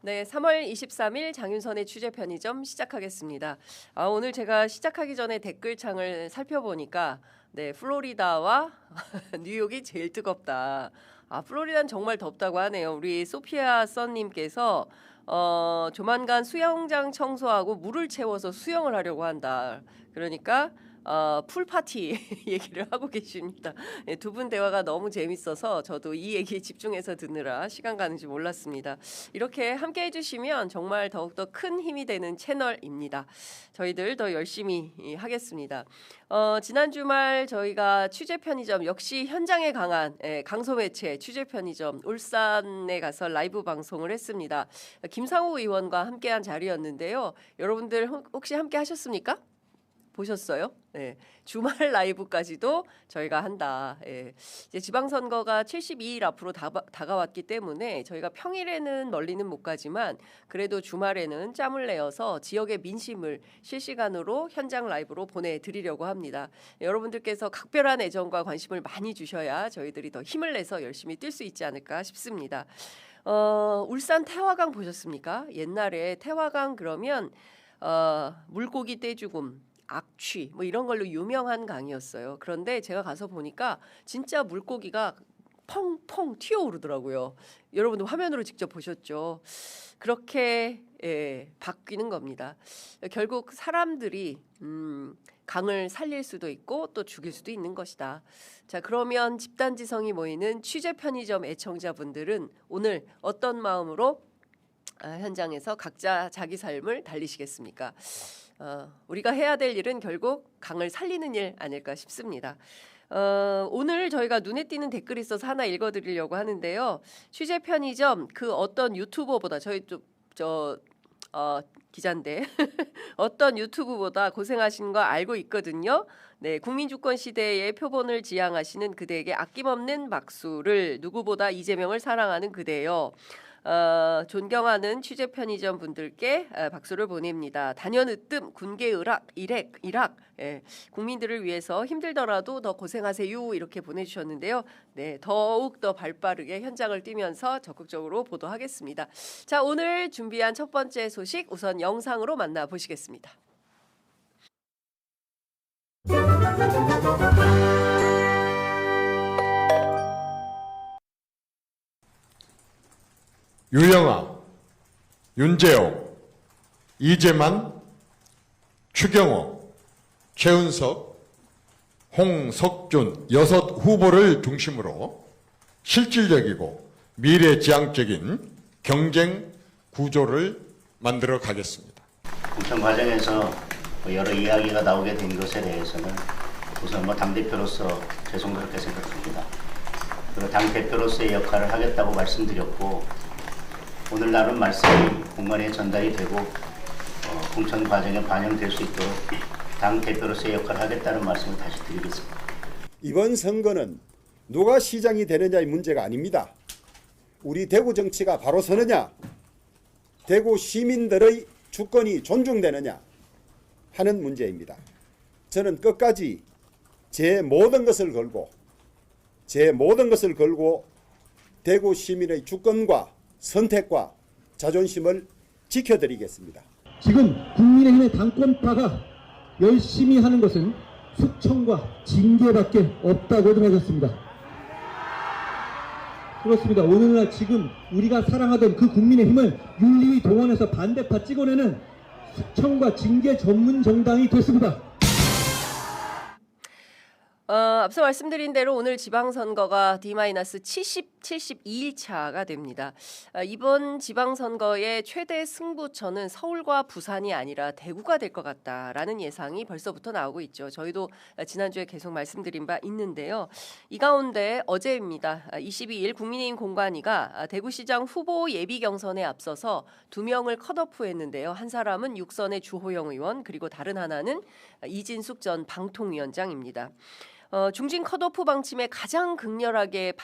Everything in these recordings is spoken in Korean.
네, 3월 23일 장윤선의 취재 편의점 시작하겠습니다. 오늘 제가 시작하기 전에 댓글창을 살펴보니까 네, 플로리다와 뉴욕이 제일 뜨겁다. 플로리다는 정말 덥다고 하네요. 우리 소피아 썬님께서 조만간 수영장 청소하고 물을 채워서 수영을 하려고 한다. 그러니까 풀파티 얘기를 하고 계십니다. 네, 두 분 대화가 너무 재밌어서 저도 이 얘기에 집중해서 듣느라 시간 가는지 몰랐습니다. 이렇게 함께 해주시면 정말 더욱더 큰 힘이 되는 채널입니다. 저희들 더 열심히 하겠습니다. 지난 주말 저희가 취재 편의점 역시 현장에 강한 강소매체 취재 편의점 울산에 가서 라이브 방송을 했습니다. 김상우 의원과 함께한 자리였는데요. 여러분들 혹시 함께 하셨습니까? 보셨어요? 네. 주말 라이브까지도 저희가 한다. 예. 이제 지방선거가 72일 앞으로 다가왔기 때문에 저희가 평일에는 멀리는 못 가지만 그래도 주말에는 짬을 내어서 지역의 민심을 실시간으로 현장 라이브로 보내드리려고 합니다. 여러분들께서 각별한 애정과 관심을 많이 주셔야 저희들이 더 힘을 내서 열심히 뛸 수 있지 않을까 싶습니다. 울산 태화강 보셨습니까? 옛날에 태화강 그러면 물고기 떼죽음 악취 뭐 이런 걸로 유명한 강이었어요. 그런데 제가 가서 보니까 진짜 물고기가 펑펑 튀어오르더라고요. 여러분도 화면으로 직접 보셨죠. 그렇게 바뀌는 겁니다. 결국 사람들이 강을 살릴 수도 있고 또 죽일 수도 있는 것이다. 자, 그러면 집단지성이 모이는 취재 편의점 애청자분들은 오늘 어떤 마음으로 현장에서 각자 자기 삶을 달리시겠습니까? 우리가 해야 될 일은 결국 강을 살리는 일 아닐까 싶습니다. 오늘 저희가 눈에 띄는 댓글이 있어서 하나 읽어드리려고 하는데요. 취재 편의점 그 어떤 유튜버보다 저희 기자인데 어떤 유튜브보다 고생하신 거 알고 있거든요. 네, 국민주권 시대의 표본을 지향하시는 그대에게 아낌없는 박수를 누구보다 이재명을 사랑하는 그대요. 존경하는 취재 편의점 분들께 박수를 보냅니다. 단연으뜸 군계의락 일학 국민들을 위해서 힘들더라도 더 고생하세요 이렇게 보내주셨는데요. 네, 더욱 더 발빠르게 현장을 뛰면서 적극적으로 보도하겠습니다. 자, 오늘 준비한 첫 번째 소식 우선 영상으로 만나보시겠습니다. 유영아, 윤재옥, 이재만, 추경호, 최은석, 홍석준 6 후보를 중심으로 실질적이고 미래지향적인 경쟁 구조를 만들어 가겠습니다. 공천 과정에서 여러 이야기가 나오게 된 것에 대해서는 우선 당대표로서 죄송스럽게 생각합니다. 그리고 당대표로서의 역할을 하겠다고 말씀드렸고 오늘 나눈 말씀이 공간에 전달이 되고 공천 과정에 반영될 수 있도록 당대표로서의 역할을 하겠다는 말씀을 다시 드리겠습니다. 이번 선거는 누가 시장이 되느냐의 문제가 아닙니다. 우리 대구 정치가 바로 서느냐, 대구 시민들의 주권이 존중되느냐 하는 문제입니다. 저는 끝까지 제 모든 것을 걸고 대구 시민의 주권과 선택과 자존심을 지켜드리겠습니다. 지금 국민의힘의 당권파가 열심히 하는 것은 숙청과 징계밖에 없다고 생각했습니다. 그렇습니다. 오늘날 지금 우리가 사랑하던 그 국민의힘을 윤리위 동원해서 반대파 찍어내는 숙청과 징계 전문 정당이 됐습니다. 앞서 말씀드린 대로 오늘 지방선거가 D-72일차가 됩니다. 이번 지방선거의 최대 승부처는 서울과 부산이 아니라 대구가 될 것 같다라는 예상이 벌써부터 나오고 있죠. 저희도 지난주에 계속 말씀드린 바 있는데요. 이 가운데 어제입니다. 22일 국민의힘 공관위가 대구시장 후보 예비 경선에 앞서서 2명을 컷오프했는데요. 한 사람은 육선의 주호영 의원 그리고 다른 하나는 이진숙 전 방통위원장입니다. 중진 컷오프 방침에 가장 극렬하게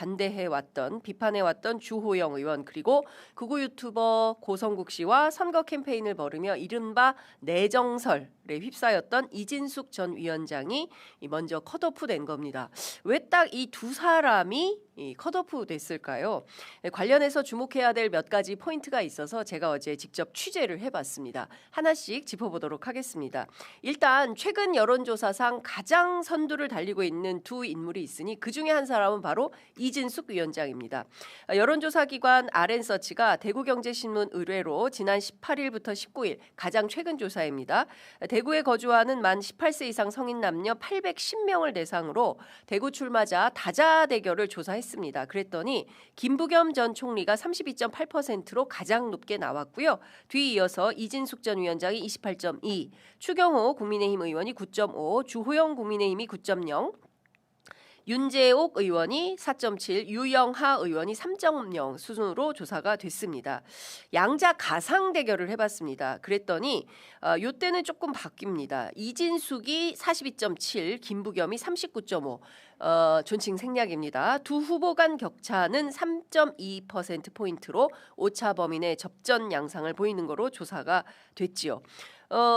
비판해왔던 주호영 의원 그리고 극우 유튜버 고성국 씨와 선거 캠페인을 벌이며 이른바 내정설에 휩싸였던 이진숙 전 위원장이 먼저 컷오프 된 겁니다. 왜 딱 이 두 사람이 컷오프 됐을까요? 관련해서 주목해야 될 몇 가지 포인트가 있어서 제가 어제 직접 취재를 해봤습니다. 하나씩 짚어보도록 하겠습니다. 일단 최근 여론조사상 가장 선두를 달리고 있는 두 인물이 있으니 그중에 한 사람은 바로 이진숙 위원장입니다. 여론조사기관 RN서치가 대구경제신문 의뢰로 지난 18일부터 19일 가장 최근 조사입니다. 대구에 거주하는 만 18세 이상 성인 남녀 810명을 대상으로 대구 출마자 다자 대결을 조사했습니다. 그랬더니 김부겸 전 총리가 32.8%로 가장 높게 나왔고요. 뒤이어서 이진숙 전 위원장이 28.2, 추경호 국민의힘 의원이 9.5, 주호영 국민의힘이 9.0, 윤재옥 의원이 4.7, 유영하 의원이 3.0 수준으로 조사가 됐습니다. 양자 가상 대결을 해봤습니다. 그랬더니 이때는 조금 바뀝니다. 이진숙이 42.7, 김부겸이 39.5. 존칭 생략입니다. 두 후보 간 격차는 3.2%포인트로 오차 범위 내 접전 양상을 보이는 거로 조사가 됐지요.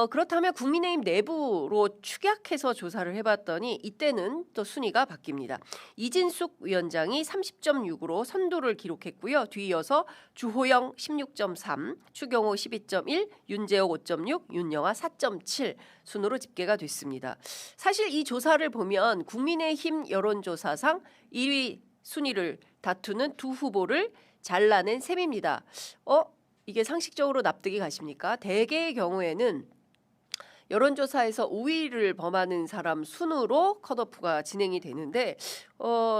그렇다면 국민의힘 내부로 축약해서 조사를 해봤더니 이때는 또 순위가 바뀝니다. 이진숙 위원장이 30.6으로 선두를 기록했고요. 뒤이어서 주호영 16.3, 추경호 12.1, 윤재옥 5.6, 윤영아 4.7 순으로 집계가 됐습니다. 사실 이 조사를 보면 국민의힘 여론조사상 1위 순위를 다투는 두 후보를 잘라낸 셈입니다. 이게 상식적으로 납득이 가십니까? 대개의 경우에는 여론조사에서 우위를 범하는 사람 순으로 컷오프가 진행이 되는데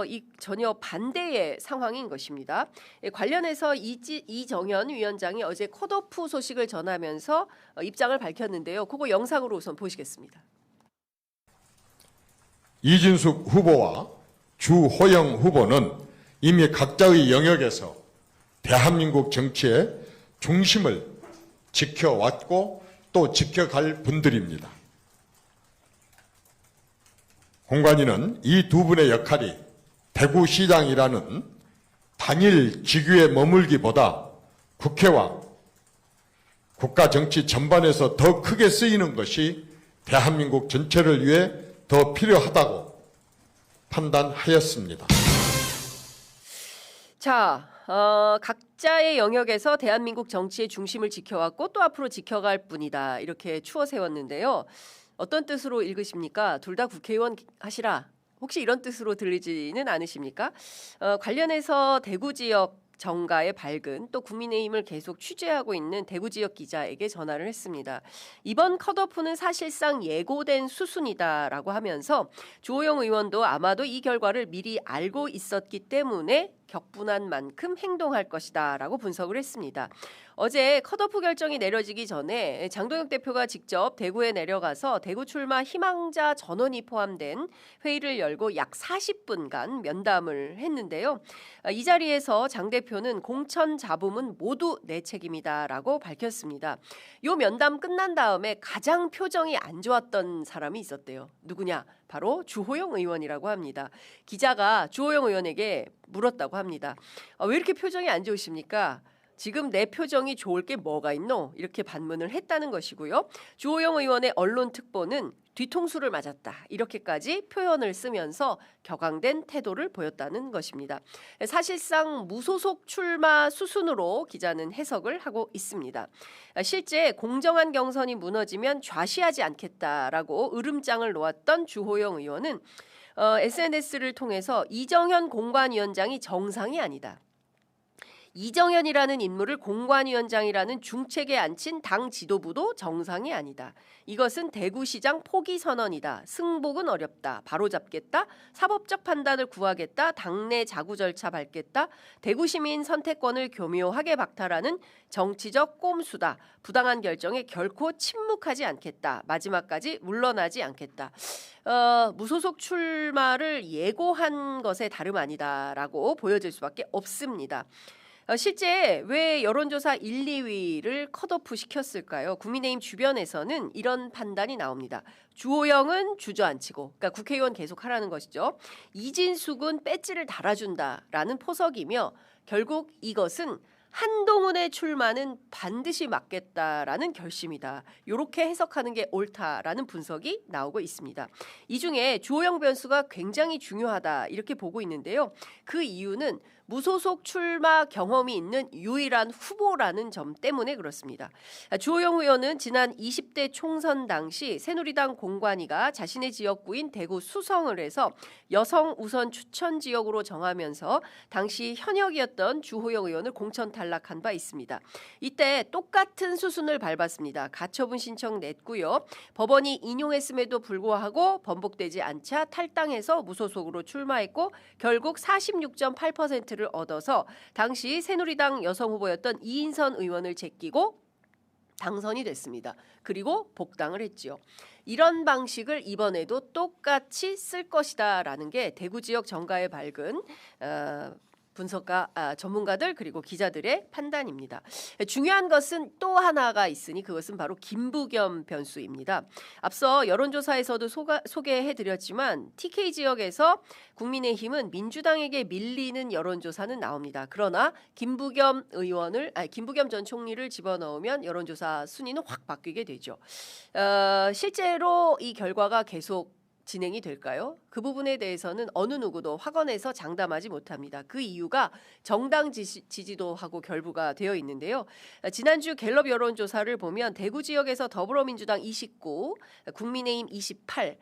이 전혀 반대의 상황인 것입니다. 관련해서 이정현 위원장이 어제 컷오프 소식을 전하면서 입장을 밝혔는데요. 그거 영상으로 우선 보시겠습니다. 이진숙 후보와 주호영 후보는 이미 각자의 영역에서 대한민국 정치의 중심을 지켜왔고 또 지켜갈 분들입니다. 공관위는 이 두 분의 역할이 대구시장이라는 단일 직위에 머물기보다 국회와 국가 정치 전반에서 더 크게 쓰이는 것이 대한민국 전체를 위해 더 필요하다고 판단하였습니다. 자, 각자의 영역에서 대한민국 정치의 중심을 지켜왔고 또 앞으로 지켜갈 뿐이다. 이렇게 추어 세웠는데요. 어떤 뜻으로 읽으십니까? 둘 다 국회의원 하시라. 혹시 이런 뜻으로 들리지는 않으십니까? 관련해서 대구 지역 정가의 밝은 또 국민의힘을 계속 취재하고 있는 대구 지역 기자에게 전화를 했습니다. 이번 컷오프는 사실상 예고된 수순이다라고 하면서 주호영 의원도 아마도 이 결과를 미리 알고 있었기 때문에 격분한 만큼 행동할 것이다라고 분석을 했습니다. 어제 컷오프 결정이 내려지기 전에 장동혁 대표가 직접 대구에 내려가서 대구 출마 희망자 전원이 포함된 회의를 열고 약 40분간 면담을 했는데요. 이 자리에서 장 대표는 공천 잡음은 모두 내 책임이다라고 밝혔습니다. 이 면담 끝난 다음에 가장 표정이 안 좋았던 사람이 있었대요. 누구냐? 바로 주호영 의원이라고 합니다. 기자가 주호영 의원에게 물었다고 합니다. 왜 이렇게 표정이 안 좋으십니까? 지금 내 표정이 좋을 게 뭐가 있노? 이렇게 반문을 했다는 것이고요. 주호영 의원의 언론 특보는 뒤통수를 맞았다. 이렇게까지 표현을 쓰면서 격앙된 태도를 보였다는 것입니다. 사실상 무소속 출마 수순으로 기자는 해석을 하고 있습니다. 실제 공정한 경선이 무너지면 좌시하지 않겠다라고 으름장을 놓았던 주호영 의원은 SNS를 통해서 이정현 공관위원장이 정상이 아니다. 이정현이라는 인물을 공관위원장이라는 중책에 앉힌 당 지도부도 정상이 아니다. 이것은 대구시장 포기 선언이다. 승복은 어렵다. 바로잡겠다. 사법적 판단을 구하겠다. 당내 자구 절차 밟겠다. 대구시민 선택권을 교묘하게 박탈하는 정치적 꼼수다. 부당한 결정에 결코 침묵하지 않겠다. 마지막까지 물러나지 않겠다. 무소속 출마를 예고한 것에 다름 아니다라고 보여질 수밖에 없습니다. 실제 왜 여론조사 1, 2위를 컷오프 시켰을까요? 국민의힘 주변에서는 이런 판단이 나옵니다. 주호영은 주저앉히고, 그러니까 국회의원 계속 하라는 것이죠. 이진숙은 배지를 달아준다라는 포석이며 결국 이것은 한동훈의 출마는 반드시 막겠다라는 결심이다. 이렇게 해석하는 게 옳다라는 분석이 나오고 있습니다. 이 중에 주호영 변수가 굉장히 중요하다 이렇게 보고 있는데요. 그 이유는 무소속 출마 경험이 있는 유일한 후보라는 점 때문에 그렇습니다. 주호영 의원은 지난 20대 총선 당시 새누리당 공관위가 자신의 지역구인 대구 수성을 해서 여성 우선 추천 지역으로 정하면서 당시 현역이었던 주호영 의원을 공천 탈락한 바 있습니다. 이때 똑같은 수순을 밟았습니다. 가처분 신청 냈고요. 법원이 인용했음에도 불구하고 번복되지 않자 탈당해서 무소속으로 출마했고 결국 46.8%를 얻어서 당시 새누리당 여성 후보였던 이인선 의원을 제끼고 당선이 됐습니다. 그리고 복당을 했지요. 이런 방식을 이번에도 똑같이 쓸 것이다라는 게 대구 지역 정가에 밝은 분석가 전문가들 그리고 기자들의 판단입니다. 중요한 것은 또 하나가 있으니 그것은 바로 김부겸 변수입니다. 앞서 여론조사에서도 소개해드렸지만 TK 지역에서 국민의힘은 민주당에게 밀리는 여론조사는 나옵니다. 그러나 김부겸 전 총리를 집어넣으면 여론조사 순위는 확 바뀌게 되죠. 실제로 이 결과가 계속 진행이 될까요? 그 부분에 대해서는 어느 누구도 확언해서 장담하지 못합니다. 그 이유가 정당 지지도하고 결부가 되어 있는데요. 지난주 갤럽 여론조사를 보면 대구 지역에서 더불어민주당 29, 국민의힘 28,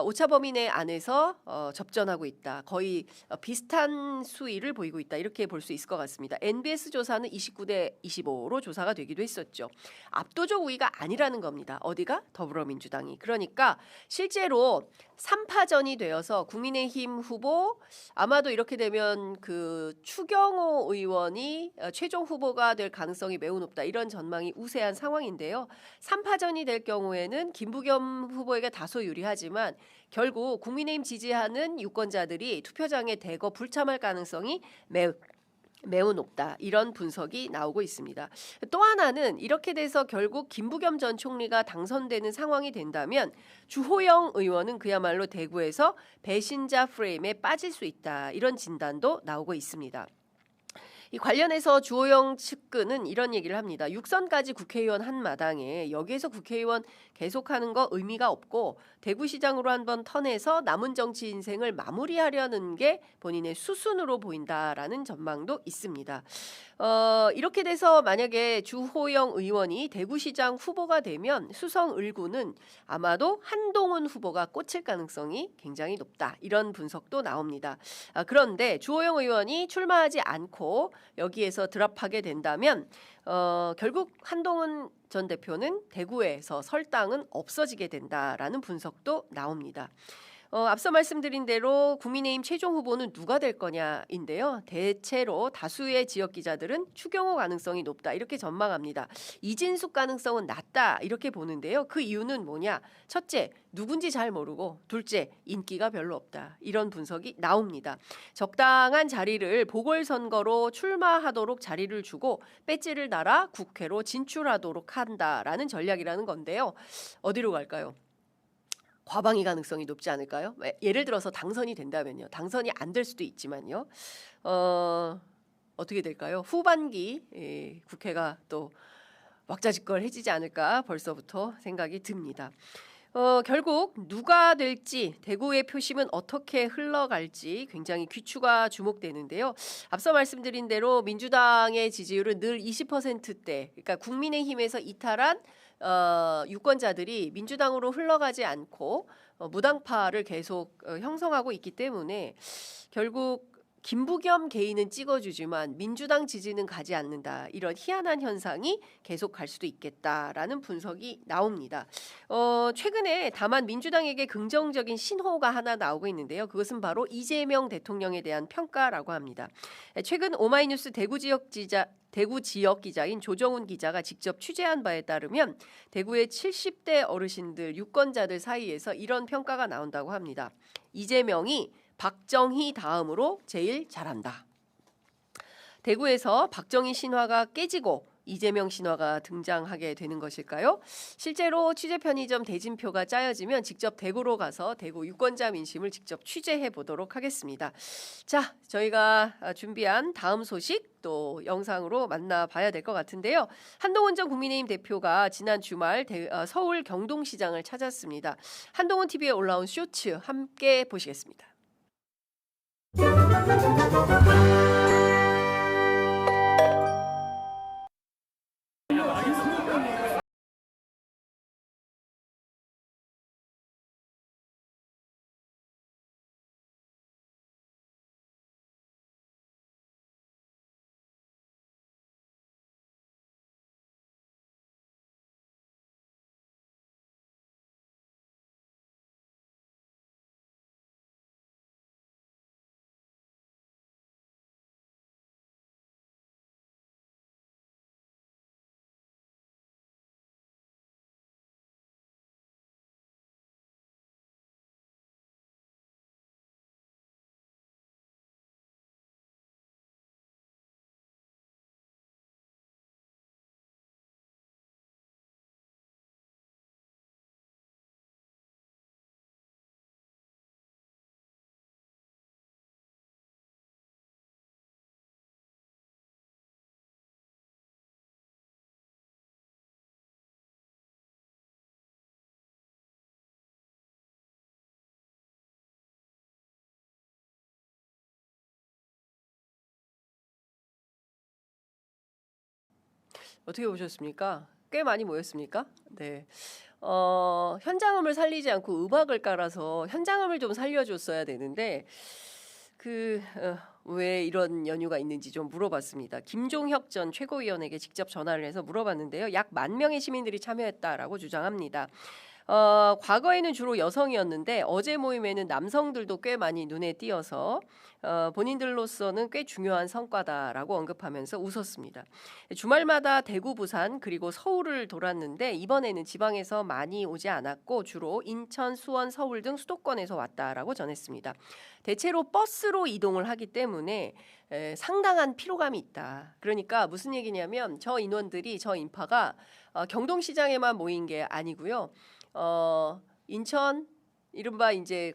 오차 범위 내 안에서 접전하고 있다. 거의 비슷한 수위를 보이고 있다. 이렇게 볼 수 있을 것 같습니다. NBS 조사는 29대 25로 조사가 되기도 했었죠. 압도적 우위가 아니라는 겁니다. 어디가? 더불어민주당이. 그러니까 실제로 3파전이 되어서 국민의힘 후보 아마도 이렇게 되면 그 추경호 의원이 최종 후보가 될 가능성이 매우 높다. 이런 전망이 우세한 상황인데요. 3파전이 될 경우에는 김부겸 후보에게 다소 유리하지만 결국 국민의힘 지지하는 유권자들이 투표장에 대거 불참할 가능성이 매우 높다. 이런 분석이 나오고 있습니다. 또 하나는 이렇게 돼서 결국 김부겸 전 총리가 당선되는 상황이 된다면 주호영 의원은 그야말로 대구에서 배신자 프레임에 빠질 수 있다. 이런 진단도 나오고 있습니다. 이 관련해서 주호영 측근은 이런 얘기를 합니다. 6선까지 국회의원 한 마당에 여기에서 국회의원 계속하는 거 의미가 없고 대구시장으로 한번 턴해서 남은 정치 인생을 마무리하려는 게 본인의 수순으로 보인다라는 전망도 있습니다. 이렇게 돼서 만약에 주호영 의원이 대구시장 후보가 되면 수성 을구는 아마도 한동훈 후보가 꽂힐 가능성이 굉장히 높다. 이런 분석도 나옵니다. 그런데 주호영 의원이 출마하지 않고 여기에서 드랍하게 된다면 결국 한동훈 전 대표는 대구에서 설 땅은 없어지게 된다라는 분석도 나옵니다. 앞서 말씀드린 대로 국민의힘 최종 후보는 누가 될 거냐인데요. 대체로 다수의 지역 기자들은 추경호 가능성이 높다 이렇게 전망합니다. 이진숙 가능성은 낮다 이렇게 보는데요. 그 이유는 뭐냐? 첫째, 누군지 잘 모르고 둘째, 인기가 별로 없다. 이런 분석이 나옵니다. 적당한 자리를 보궐선거로 출마하도록 자리를 주고 배지를 달아 국회로 진출하도록 한다라는 전략이라는 건데요. 어디로 갈까요? 과방위 가능성이 높지 않을까요? 예를 들어서 당선이 된다면요. 당선이 안 될 수도 있지만요. 어떻게 될까요? 후반기 국회가 또 왁자지껄해지지 않을까 벌써부터 생각이 듭니다. 결국 누가 될지 대구의 표심은 어떻게 흘러갈지 굉장히 귀추가 주목되는데요. 앞서 말씀드린 대로 민주당의 지지율은 늘 20%대, 그러니까 국민의힘에서 이탈한 유권자들이 민주당으로 흘러가지 않고 무당파를 계속 형성하고 있기 때문에 결국 김부겸 개인은 찍어주지만 민주당 지지는 가지 않는다. 이런 희한한 현상이 계속 갈 수도 있겠다라는 분석이 나옵니다. 최근에 다만 민주당에게 긍정적인 신호가 하나 나오고 있는데요. 그것은 바로 이재명 대통령에 대한 평가라고 합니다. 최근 오마이뉴스 대구 지역 기자인 조정훈 기자가 직접 취재한 바에 따르면 대구의 70대 어르신들 유권자들 사이에서 이런 평가가 나온다고 합니다. 이재명이 박정희 다음으로 제일 잘한다. 대구에서 박정희 신화가 깨지고 이재명 신화가 등장하게 되는 것일까요? 실제로 취재 편의점 대진표가 짜여지면 직접 대구로 가서 대구 유권자 민심을 직접 취재해 보도록 하겠습니다. 자, 저희가 준비한 다음 소식 또 영상으로 만나봐야 될 것 같은데요. 한동훈 전 국민의힘 대표가 지난 주말 서울 경동시장을 찾았습니다. 한동훈 TV에 올라온 쇼츠 함께 보시겠습니다. 어떻게 보셨습니까? 꽤 많이 모였습니까? 네. 현장음을 살리지 않고 음악을 깔아서 현장음을 좀 살려줬어야 되는데 왜 이런 연유가 있는지 좀 물어봤습니다. 김종혁 전 최고위원에게 직접 전화를 해서 물어봤는데요. 약 10,000명의 시민들이 참여했다라고 주장합니다. 과거에는 주로 여성이었는데 어제 모임에는 남성들도 꽤 많이 눈에 띄어서 본인들로서는 꽤 중요한 성과다라고 언급하면서 웃었습니다. 주말마다 대구, 부산 그리고 서울을 돌았는데 이번에는 지방에서 많이 오지 않았고 주로 인천, 수원, 서울 등 수도권에서 왔다라고 전했습니다. 대체로 버스로 이동을 하기 때문에 상당한 피로감이 있다. 그러니까 무슨 얘기냐면 저 인원들이 저 인파가 경동시장에만 모인 게 아니고요. 인천 이른바 이제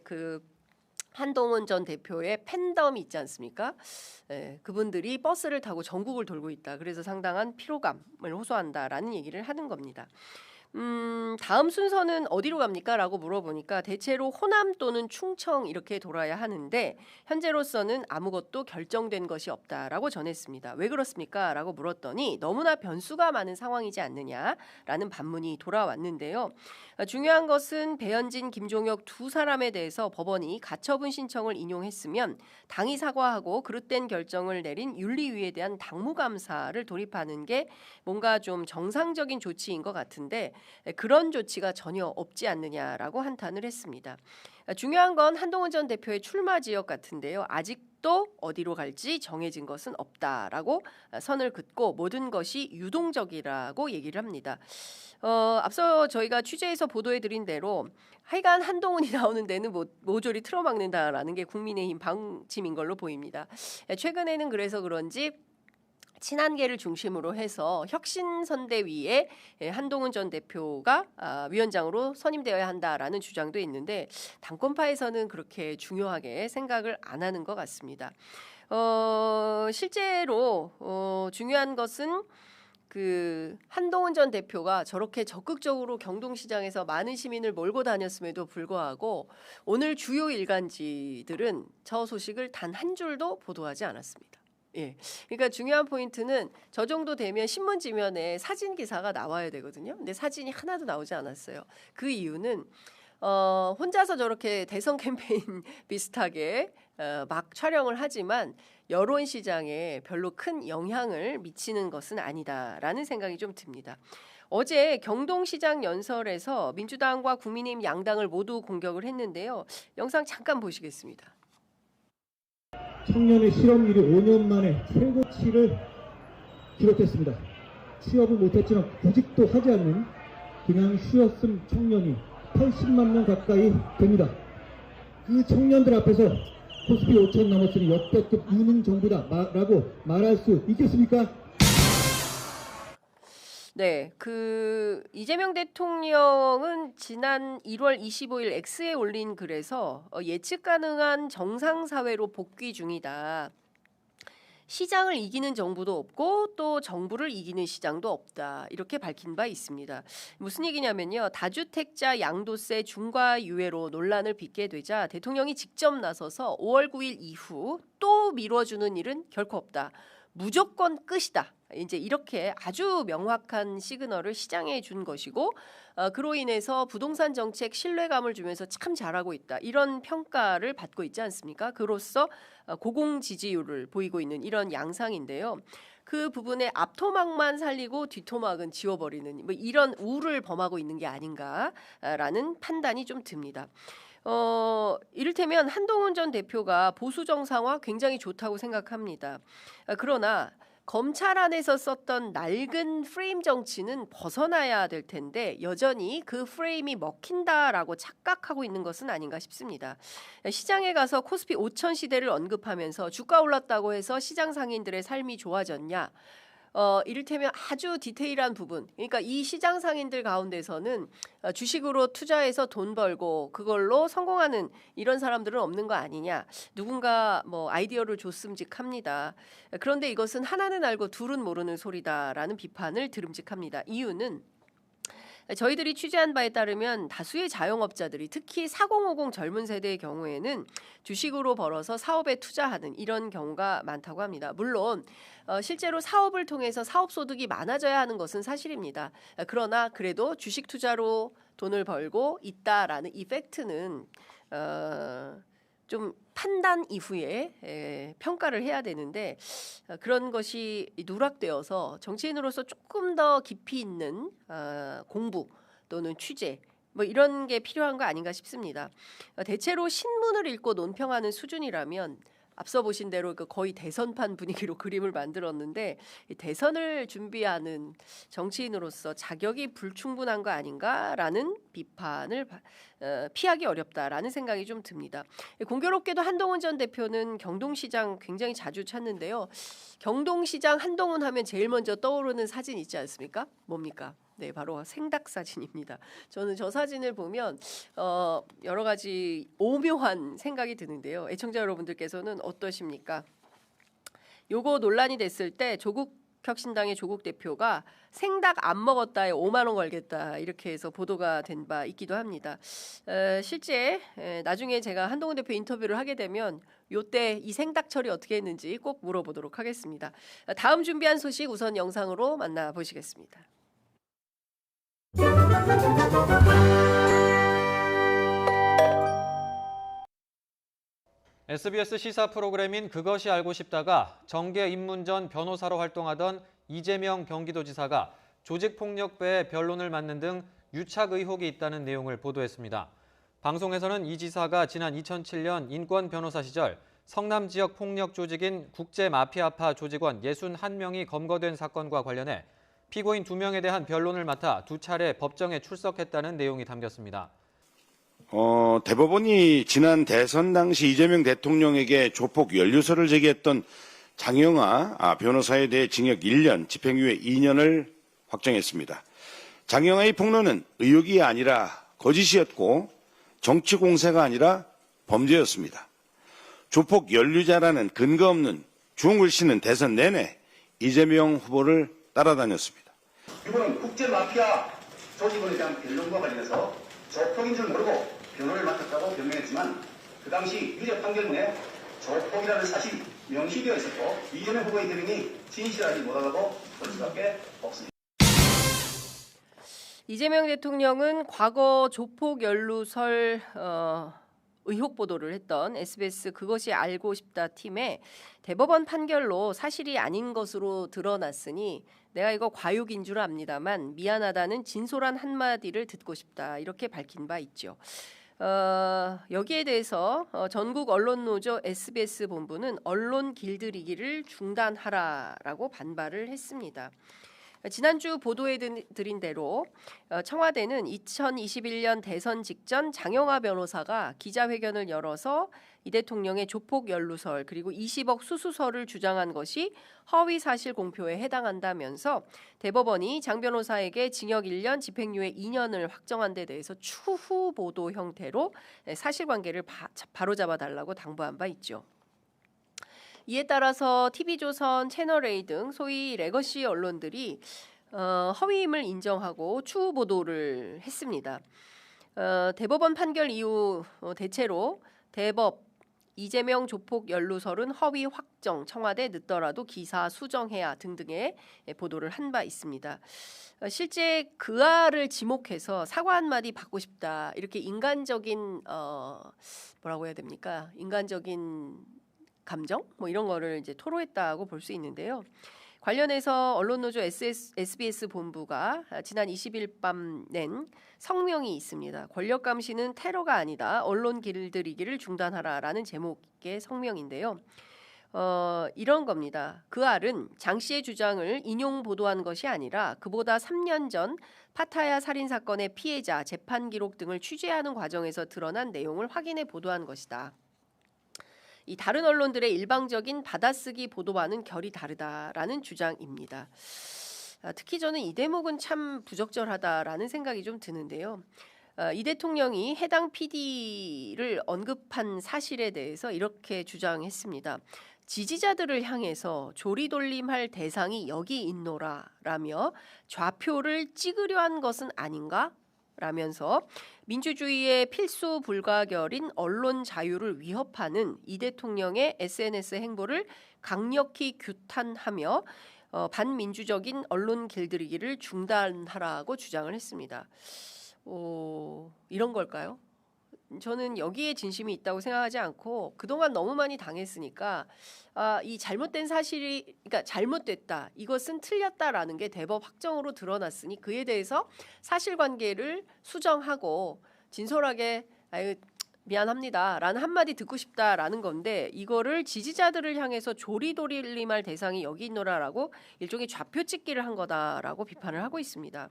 한동훈 전 대표의 팬덤이 있지 않습니까? 그분들이 버스를 타고 전국을 돌고 있다. 그래서 상당한 피로감을 호소한다라는 얘기를 하는 겁니다. 다음 순서는 어디로 갑니까? 라고 물어보니까 대체로 호남 또는 충청 이렇게 돌아야 하는데 현재로서는 아무것도 결정된 것이 없다라고 전했습니다. 왜 그렇습니까? 라고 물었더니 너무나 변수가 많은 상황이지 않느냐라는 반문이 돌아왔는데요. 중요한 것은 배현진, 김종혁 두 사람에 대해서 법원이 가처분 신청을 인용했으면 당이 사과하고 그릇된 결정을 내린 윤리위에 대한 당무감사를 돌입하는 게 뭔가 좀 정상적인 조치인 것 같은데 그런 조치가 전혀 없지 않느냐라고 한탄을 했습니다. 중요한 건 한동훈 전 대표의 출마 지역 같은데요. 아직도 어디로 갈지 정해진 것은 없다라고 선을 긋고 모든 것이 유동적이라고 얘기를 합니다. 앞서 저희가 취재해서 보도해드린 대로 하여간 한동훈이 나오는 데는 모조리 틀어막는다라는 게 국민의힘 방침인 걸로 보입니다. 최근에는 그래서 그런지 친한계를 중심으로 해서 혁신선대위에 한동훈 전 대표가 위원장으로 선임되어야 한다라는 주장도 있는데 당권파에서는 그렇게 중요하게 생각을 안 하는 것 같습니다. 실제로 중요한 것은 한동훈 전 대표가 저렇게 적극적으로 경동시장에서 많은 시민을 몰고 다녔음에도 불구하고 오늘 주요 일간지들은 저 소식을 단 한 줄도 보도하지 않았습니다. 예, 그러니까 중요한 포인트는 저 정도 되면 신문 지면에 사진 기사가 나와야 되거든요. 근데 사진이 하나도 나오지 않았어요. 그 이유는 혼자서 저렇게 대선 캠페인 비슷하게 막 촬영을 하지만 여론 시장에 별로 큰 영향을 미치는 것은 아니다라는 생각이 좀 듭니다. 어제 경동시장 연설에서 민주당과 국민의힘 양당을 모두 공격을 했는데요. 영상 잠깐 보시겠습니다. 청년의 실업률이 5년 만에 최고치를 기록했습니다. 취업을 못했지만 구직도 하지 않는 그냥 쉬었음 청년이 80만 명 가까이 됩니다. 그 청년들 앞에서 코스피 5천 넘었으니 역대급 유능 정부다라고 말할 수 있겠습니까? 네, 이재명 대통령은 지난 1월 25일 X에 올린 글에서 예측 가능한 정상사회로 복귀 중이다. 시장을 이기는 정부도 없고 또 정부를 이기는 시장도 없다. 이렇게 밝힌 바 있습니다. 무슨 얘기냐면요. 다주택자 양도세 중과 유예로 논란을 빚게 되자 대통령이 직접 나서서 5월 9일 이후 또 미뤄주는 일은 결코 없다. 무조건 끝이다. 이제 이렇게 아주 명확한 시그널을 시장에 준 것이고 그로 인해서 부동산 정책 신뢰감을 주면서 참 잘하고 있다. 이런 평가를 받고 있지 않습니까? 그로써 고공 지지율을 보이고 있는 이런 양상인데요. 그 부분에 앞토막만 살리고 뒷토막은 지워버리는 뭐 이런 우를 범하고 있는 게 아닌가라는 판단이 좀 듭니다. 이를테면 한동훈 전 대표가 보수 정상화 굉장히 좋다고 생각합니다. 그러나 검찰 안에서 썼던 낡은 프레임 정치는 벗어나야 될 텐데 여전히 그 프레임이 먹힌다라고 착각하고 있는 것은 아닌가 싶습니다. 시장에 가서 코스피 5천 시대를 언급하면서 주가 올랐다고 해서 시장 상인들의 삶이 좋아졌냐? 이를테면 아주 디테일한 부분, 그러니까 이 시장 상인들 가운데서는 주식으로 투자해서 돈 벌고 그걸로 성공하는 이런 사람들은 없는 거 아니냐. 누군가 뭐 아이디어를 줬음직합니다. 그런데 이것은 하나는 알고 둘은 모르는 소리다라는 비판을 들음직합니다. 이유는 저희들이 취재한 바에 따르면 다수의 자영업자들이 특히 4050 젊은 세대의 경우에는 주식으로 벌어서 사업에 투자하는 이런 경우가 많다고 합니다. 물론 실제로 사업을 통해서 사업 소득이 많아져야 하는 것은 사실입니다. 그러나 그래도 주식 투자로 돈을 벌고 있다라는 이 팩트는 좀 판단 이후에 평가를 해야 되는데 그런 것이 누락되어서 정치인으로서 조금 더 깊이 있는 공부 또는 취재 뭐 이런 게 필요한 거 아닌가 싶습니다. 대체로 신문을 읽고 논평하는 수준이라면 앞서 보신 대로 거의 대선판 분위기로 그림을 만들었는데 대선을 준비하는 정치인으로서 자격이 불충분한 거 아닌가라는 비판을 피하기 어렵다라는 생각이 좀 듭니다. 공교롭게도 한동훈 전 대표는 경동시장 굉장히 자주 찾는데요. 경동시장 한동훈 하면 제일 먼저 떠오르는 사진 있지 않습니까? 뭡니까? 네, 바로 생닭 사진입니다. 저는 저 사진을 보면 여러 가지 오묘한 생각이 드는데요. 애청자 여러분들께서는 어떠십니까? 요거 논란이 됐을 때 조국혁신당의 조국 대표가 생닭 안 먹었다에 5만 원 걸겠다 이렇게 해서 보도가 된 바 있기도 합니다. 실제 나중에 제가 한동훈 대표 인터뷰를 하게 되면 요때 이 생닭 처리 어떻게 했는지 꼭 물어보도록 하겠습니다. 다음 준비한 소식 우선 영상으로 만나보시겠습니다. SBS 시사 프로그램인 그것이 알고 싶다가 정계 입문 전 변호사로 활동하던 이재명 경기도지사가 조직폭력배의 변론을 맡는 등 유착 의혹이 있다는 내용을 보도했습니다. 방송에서는 이 지사가 지난 2007년 인권 변호사 시절 성남 지역 폭력 조직인 국제마피아파 조직원 61명이 검거된 사건과 관련해 피고인 2명에 대한 변론을 맡아 2차례 법정에 출석했다는 내용이 담겼습니다. 대법원이 지난 대선 당시 이재명 대통령에게 조폭 연루설을 제기했던 장영하 변호사에 대해 징역 1년, 집행유예 2년을 확정했습니다. 장영하의 폭로는 의혹이 아니라 거짓이었고 정치 공세가 아니라 범죄였습니다. 조폭 연루자라는 근거 없는 주홍글씨는 대선 내내 이재명 후보를 따라다녔습니다. 이번은 국제마피아 조직원에 대한 변론과 관련해서 조폭인 줄 모르고 변호를 맡았다고 변명했지만 그 당시 유죄 판결문에 조폭이라는 사실이 명시되어 있었고 이재명 후보의 변명이 진실하지 못하다고 볼 수밖에 없습니다. 이재명 대통령은 과거 조폭 연루설 의혹 보도를 했던 SBS 그것이 알고 싶다 팀에 대법원 판결로 사실이 아닌 것으로 드러났으니 내가 이거 과욕인 줄 압니다만 미안하다는 진솔한 한마디를 듣고 싶다 이렇게 밝힌 바 있죠. 여기에 대해서 전국 언론노조 SBS 본부는 언론 길들이기를 중단하라라고 반발을 했습니다. 지난주 보도해 드린 대로 청와대는 2021년 대선 직전 장영하 변호사가 기자회견을 열어서 이 대통령의 조폭 연루설 그리고 20억 수수설을 주장한 것이 허위 사실 공표에 해당한다면서 대법원이 장 변호사에게 징역 1년, 집행유예 2년을 확정한 데 대해서 추후 보도 형태로 사실관계를 바로잡아 달라고 당부한 바 있죠. 이에 따라서 TV조선, 채널A 등 소위 레거시 언론들이 허위임을 인정하고 추후 보도를 했습니다. 대법원 판결 이후 대체로 대법 이재명 조폭 연루설은 허위 확정, 청와대 늦더라도 기사 수정해야 등등의 보도를 한 바 있습니다. 실제 그아를 지목해서 사과 한마디 받고 싶다 이렇게 인간적인 뭐라고 해야 됩니까? 인간적인 감정 뭐 이런 거를 이제 토로했다고 볼 수 있는데요. 관련해서 언론노조 SBS 본부가 지난 20일 밤 낸 성명이 있습니다. 권력 감시는 테러가 아니다. 언론 길들이기를 중단하라라는 제목의 성명인데요. 이런 겁니다. 그 알은 장 씨의 주장을 인용 보도한 것이 아니라 그보다 3년 전 파타야 살인 사건의 피해자 재판 기록 등을 취재하는 과정에서 드러난 내용을 확인해 보도한 것이다. 이 다른 언론들의 일방적인 받아쓰기 보도와는 결이 다르다라는 주장입니다. 특히 저는 이 대목은 참 부적절하다라는 생각이 좀 드는데요. 이 대통령이 해당 PD를 언급한 사실에 대해서 이렇게 주장했습니다. 지지자들을 향해서 조리돌림할 대상이 여기 있노라라며 좌표를 찍으려 한 것은 아닌가? 라면서 민주주의의 필수 불가결인 언론 자유를 위협하는 이 대통령의 SNS 행보를 강력히 규탄하며 반민주적인 언론 길들이기를 중단하라고 주장을 했습니다. 이런 걸까요? 저는 여기에 진심이 있다고 생각하지 않고 그동안 너무 많이 당했으니까 이 잘못된 사실이 그러니까 잘못됐다. 이것은 틀렸다라는 게 대법 확정으로 드러났으니 그에 대해서 사실관계를 수정하고 진솔하게 미안합니다라는 한마디 듣고 싶다라는 건데 이거를 지지자들을 향해서 조리돌림할 대상이 여기 있노라라고 일종의 좌표 찍기를 한 거다라고 비판을 하고 있습니다.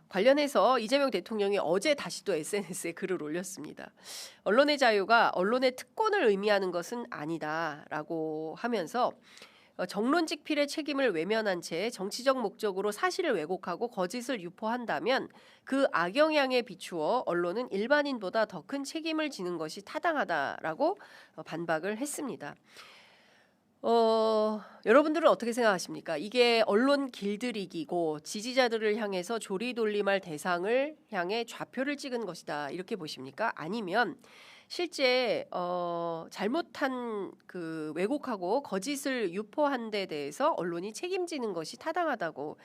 관련해서 이재명 대통령이 어제 다시 또 SNS에 글을 올렸습니다. 언론의 자유가 언론의 특권을 의미하는 것은 아니다라고 하면서 정론직필의 책임을 외면한 채 정치적 목적으로 사실을 왜곡하고 거짓을 유포한다면 그 악영향에 비추어 언론은 일반인보다 더 큰 책임을 지는 것이 타당하다라고 반박을 했습니다. 여러분들은 어떻게 생각하십니까? 이게 언론 길들이기고 지지자들을 향해서 조리돌림할 대상을 향해 좌표를 찍은 것이다 이렇게 보십니까? 아니면 실제 잘못한 그 왜곡하고 거짓을 유포한 데 대해서 언론이 책임지는 것이 타당하다고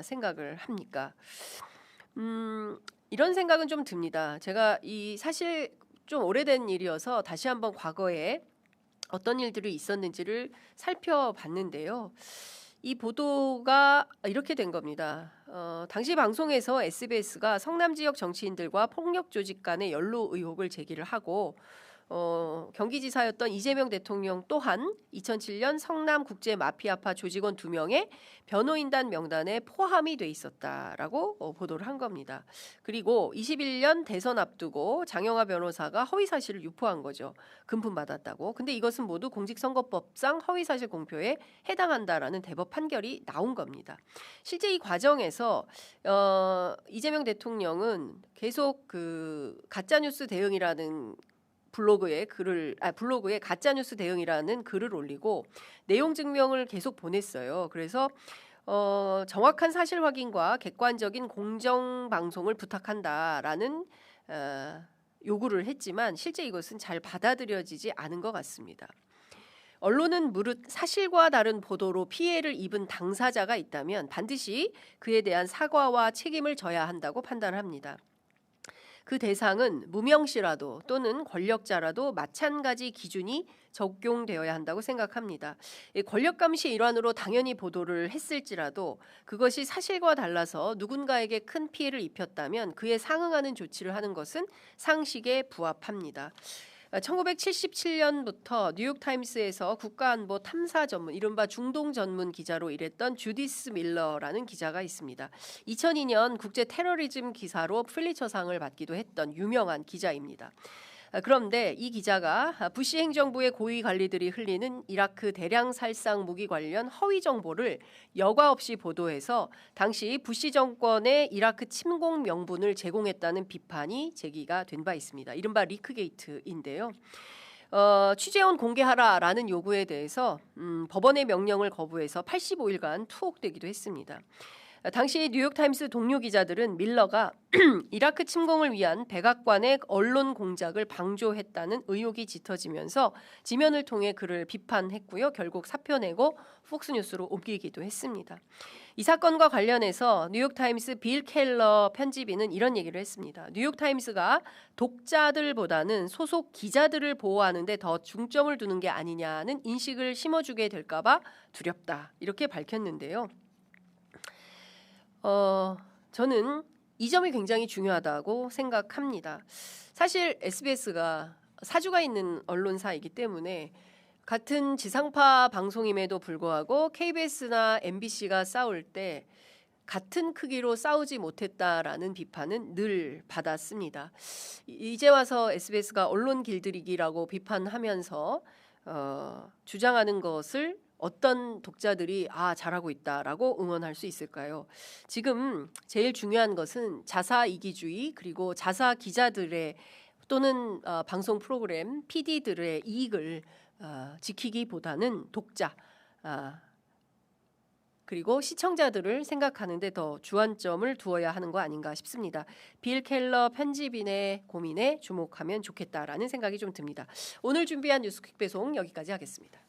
생각을 합니까? 이런 생각은 좀 듭니다. 제가 이 사실 좀 오래된 일이어서 다시 한번 과거에 어떤 일들이 있었는지를 살펴봤는데요. 이 보도가 이렇게 된 겁니다. 당시 방송에서 SBS가 성남 지역 정치인들과 폭력 조직 간의 연루 의혹을 제기를 하고 경기지사였던 이재명 대통령 또한 2007년 성남 국제 마피아파 조직원 2명의 변호인단 명단에 포함이 돼 있었다라고 보도를 한 겁니다. 그리고 21년 대선 앞두고 장영하 변호사가 허위사실을 유포한 거죠. 금품 받았다고. 근데 이것은 모두 공직선거법상 허위사실 공표에 해당한다라는 대법 판결이 나온 겁니다. 실제 이 과정에서 이재명 대통령은 계속 그 가짜뉴스 대응이라는 블로그에 가짜뉴스 대응이라는 글을 올리고 내용 증명을 계속 보냈어요. 그래서 정확한 사실 확인과 객관적인 공정 방송을 부탁한다라는 요구를 했지만 실제 이것은 잘 받아들여지지 않은 것 같습니다. 언론은 무릇 사실과 다른 보도로 피해를 입은 당사자가 있다면 반드시 그에 대한 사과와 책임을 져야 한다고 판단합니다. 그 대상은 무명시라도 또는 권력자라도 마찬가지 기준이 적용되어야 한다고 생각합니다. 권력감시 일환으로 당연히 보도를 했을지라도 그것이 사실과 달라서 누군가에게 큰 피해를 입혔다면 그에 상응하는 조치를 하는 것은 상식에 부합합니다. 1977년부터 뉴욕타임스에서 국가안보 탐사 전문, 이른바 중동 전문 기자로 일했던 주디스 밀러라는 기자가 있습니다. 2002년 국제 테러리즘 기사로 플리처상을 받기도 했던 유명한 기자입니다. 그런데 이 기자가 부시 행정부의 고위 관리들이 흘리는 이라크 대량 살상 무기 관련 허위 정보를 여과 없이 보도해서 당시 부시 정권의 이라크 침공 명분을 제공했다는 비판이 제기가 된 바 있습니다. 이른바 리크게이트인데요. 취재원 공개하라라는 요구에 대해서 법원의 명령을 거부해서 85일간 투옥되기도 했습니다. 당시 뉴욕타임스 동료 기자들은 밀러가 이라크 침공을 위한 백악관의 언론 공작을 방조했다는 의혹이 짙어지면서 지면을 통해 그를 비판했고요. 결국 사표 내고 폭스뉴스로 옮기기도 했습니다. 이 사건과 관련해서 뉴욕타임스 빌 켈러 편집인은 이런 얘기를 했습니다. 뉴욕타임스가 독자들보다는 소속 기자들을 보호하는 데 더 중점을 두는 게 아니냐는 인식을 심어주게 될까 봐 두렵다. 이렇게 밝혔는데요. 저는 이 점이 굉장히 중요하다고 생각합니다. 사실 SBS가 사주가 있는 언론사이기 때문에 같은 지상파 방송임에도 불구하고 KBS나 MBC가 싸울 때 같은 크기로 싸우지 못했다라는 비판은 늘 받았습니다. 이제 와서 SBS가 언론 길들이기라고 비판하면서 주장하는 것을 어떤 독자들이 잘하고 있다라고 응원할 수 있을까요? 지금 제일 중요한 것은 자사 이기주의 그리고 자사 기자들의 또는 방송 프로그램 PD들의 이익을 지키기보다는 독자 그리고 시청자들을 생각하는 데 더 주안점을 두어야 하는 거 아닌가 싶습니다. 빌 켈러 편집인의 고민에 주목하면 좋겠다라는 생각이 좀 듭니다. 오늘 준비한 뉴스 퀵 배송 여기까지 하겠습니다.